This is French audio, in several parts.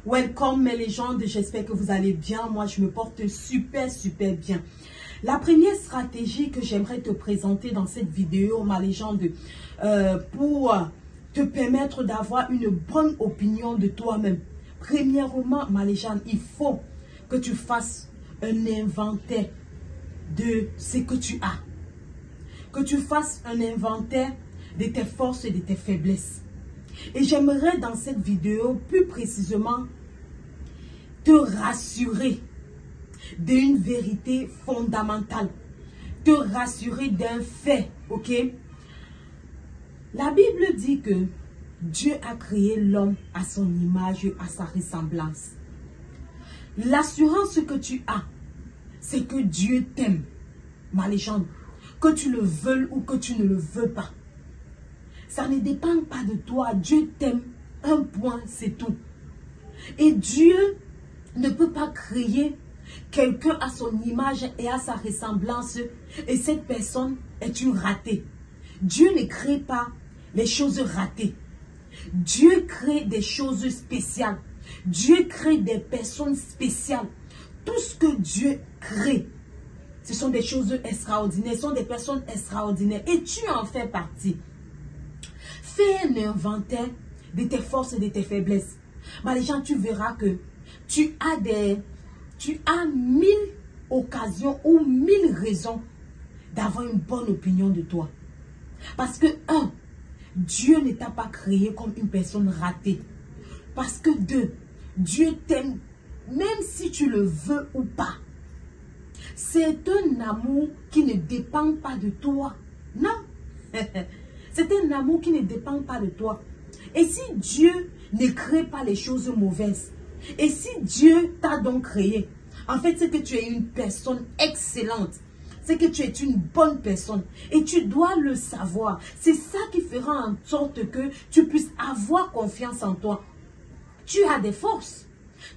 Welcome mes légendes, j'espère que vous allez bien. Moi, je me porte super bien. La première stratégie que j'aimerais te présenter dans cette vidéo, ma légende, pour te permettre d'avoir une bonne opinion de toi-même. Premièrement, ma légende, il faut que tu fasses un inventaire de ce que tu as. Que tu fasses un inventaire de tes forces et de tes faiblesses. Et j'aimerais dans cette vidéo, plus précisément, te rassurer d'une vérité fondamentale. Te rassurer d'un fait, ok? La Bible dit que Dieu a créé l'homme à son image, à sa ressemblance. L'assurance que tu as, c'est que Dieu t'aime, ma légende. Que tu le veuilles ou que tu ne le veux pas. Ça ne dépend pas de toi. Dieu t'aime. Un point, c'est tout. Et Dieu ne peut pas créer quelqu'un à son image et à sa ressemblance et cette personne est une ratée. Dieu ne crée pas les choses ratées. Dieu crée des choses spéciales. Dieu crée des personnes spéciales. Tout ce que Dieu crée, ce sont des choses extraordinaires. Ce sont des personnes extraordinaires. Et tu en fais partie. Fais un inventaire de tes forces et de tes faiblesses. Mais les gens, tu verras que tu as 1000 occasions ou 1000 raisons d'avoir une bonne opinion de toi. Parce que 1, Dieu ne t'a pas créé comme une personne ratée. Parce que 2, Dieu t'aime même si tu le veux ou pas. C'est un amour qui ne dépend pas de toi. Non. C'est un amour qui ne dépend pas de toi. Et si Dieu ne crée pas les choses mauvaises, et si Dieu t'a donc créé, en fait, c'est que tu es une personne excellente. C'est que tu es une bonne personne. Et tu dois le savoir. C'est ça qui fera en sorte que tu puisses avoir confiance en toi. Tu as des forces.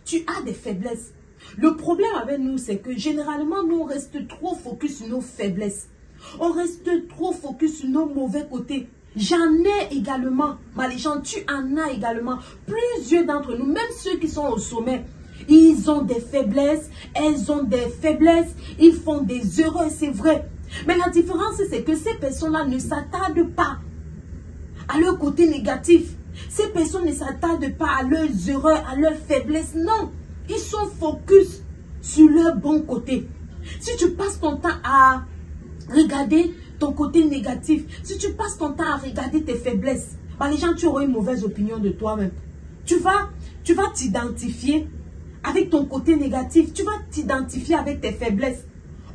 Tu as des faiblesses. Le problème avec nous, c'est que généralement, nous, on reste trop focus sur nos faiblesses. On reste trop focus sur nos mauvais côtés. J'en ai également, ma légende, tu en as également. Plusieurs d'entre nous, même ceux qui sont au sommet, ils ont des faiblesses, elles ont des faiblesses, ils font des erreurs, c'est vrai. Mais la différence, c'est que ces personnes-là ne s'attardent pas à leur côté négatif. Ces personnes ne s'attardent pas à leurs erreurs, à leurs faiblesses. Non, ils sont focus sur leur bon côté. Si tu passes ton temps à regarder ton côté négatif, si tu passes ton temps à regarder tes faiblesses, les gens, tu auras une mauvaise opinion de toi-même. Tu vas t'identifier avec ton côté négatif. Tu vas t'identifier avec tes faiblesses.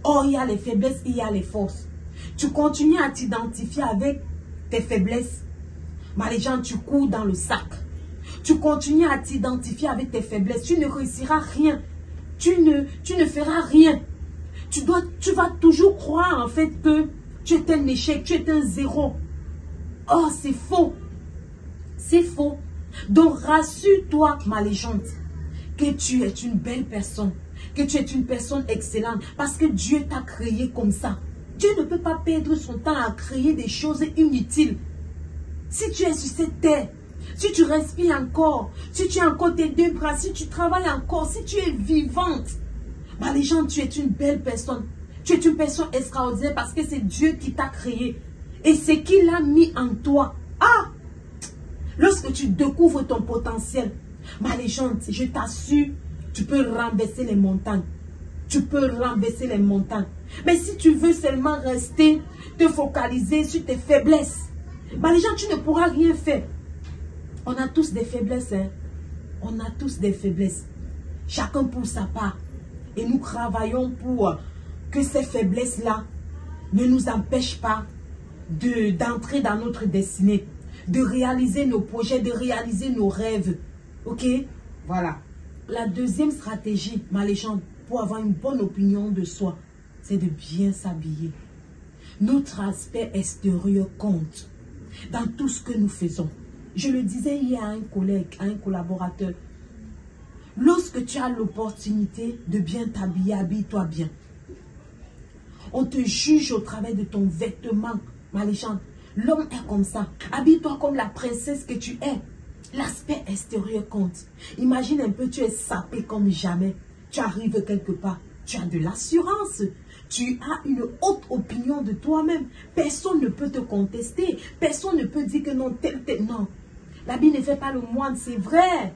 Or, il y a les faiblesses, il y a les forces. Tu continues à t'identifier avec tes faiblesses. Les gens, tu cours dans le sac. Tu continues à t'identifier avec tes faiblesses. Tu ne réussiras rien. Tu ne feras rien. Tu vas toujours croire en fait que tu es un échec, tu es un zéro. Oh, c'est faux. C'est faux. Donc, rassure-toi, ma légende, que tu es une belle personne, que tu es une personne excellente, parce que Dieu t'a créé comme ça. Dieu ne peut pas perdre son temps à créer des choses inutiles. Si tu es sur cette terre, si tu respires encore, si tu as encore tes 2 bras, si tu travailles encore, si tu es vivante, les gens, tu es une belle personne. Tu es une personne extraordinaire parce que c'est Dieu qui t'a créé. Et c'est qu'il a mis en toi. Ah! Lorsque tu découvres ton potentiel, ma légende, je t'assure, tu peux renverser les montagnes. Tu peux renverser les montagnes. Mais si tu veux seulement rester, te focaliser sur tes faiblesses, les gens, tu ne pourras rien faire. On a tous des faiblesses, hein? On a tous des faiblesses. Chacun pour sa part. Et nous travaillons pour que ces faiblesses-là ne nous empêchent pas d'entrer dans notre destinée, de réaliser nos projets, de réaliser nos rêves. Ok? Voilà. La deuxième stratégie, ma légende, pour avoir une bonne opinion de soi, c'est de bien s'habiller. Notre aspect extérieur compte dans tout ce que nous faisons. Je le disais hier à un collègue, à un collaborateur. Lorsque tu as l'opportunité de bien t'habiller, habille-toi bien. On te juge au travers de ton vêtement, ma légende. L'homme est comme ça. Habille-toi comme la princesse que tu es. L'aspect extérieur compte. Imagine un peu, tu es sapé comme jamais. Tu arrives quelque part, tu as de l'assurance. Tu as une haute opinion de toi-même. Personne ne peut te contester. Personne ne peut dire que non, non. L'habit ne fait pas le moine, c'est vrai.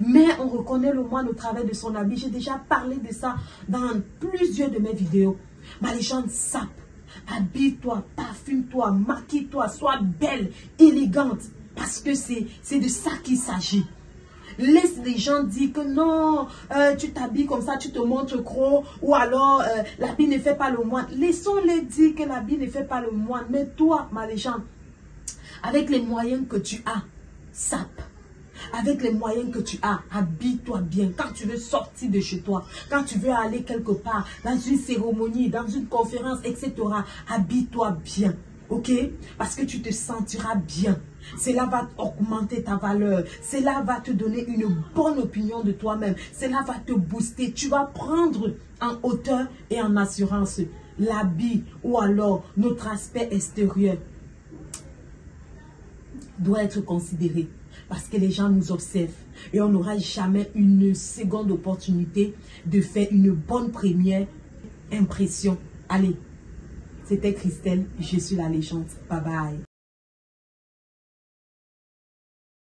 Mais on reconnaît le moine au travers de son habit. J'ai déjà parlé de ça dans plusieurs de mes vidéos. Marie-Jeanne, sape. Habille-toi, parfume-toi, maquille-toi, sois belle, élégante. Parce que c'est de ça qu'il s'agit. Laisse les gens dire que non, tu t'habilles comme ça, tu te montres gros, ou alors l'habit ne fait pas le moine. Laissons-les dire que l'habit ne fait pas le moine. Mais toi, Marie-Jeanne, avec les moyens que tu as, sape. Avec les moyens que tu as, habille-toi bien. Quand tu veux sortir de chez toi, quand tu veux aller quelque part, dans une cérémonie, dans une conférence, etc., habille-toi bien. Ok? Parce que tu te sentiras bien. Cela va augmenter ta valeur. Cela va te donner une bonne opinion de toi-même. Cela va te booster. Tu vas prendre en hauteur et en assurance l'habit ou alors notre aspect extérieur doit être considéré. Parce que les gens nous observent. Et on n'aura jamais une seconde opportunité de faire une bonne première impression. Allez, c'était Christelle, je suis la légende. Bye bye.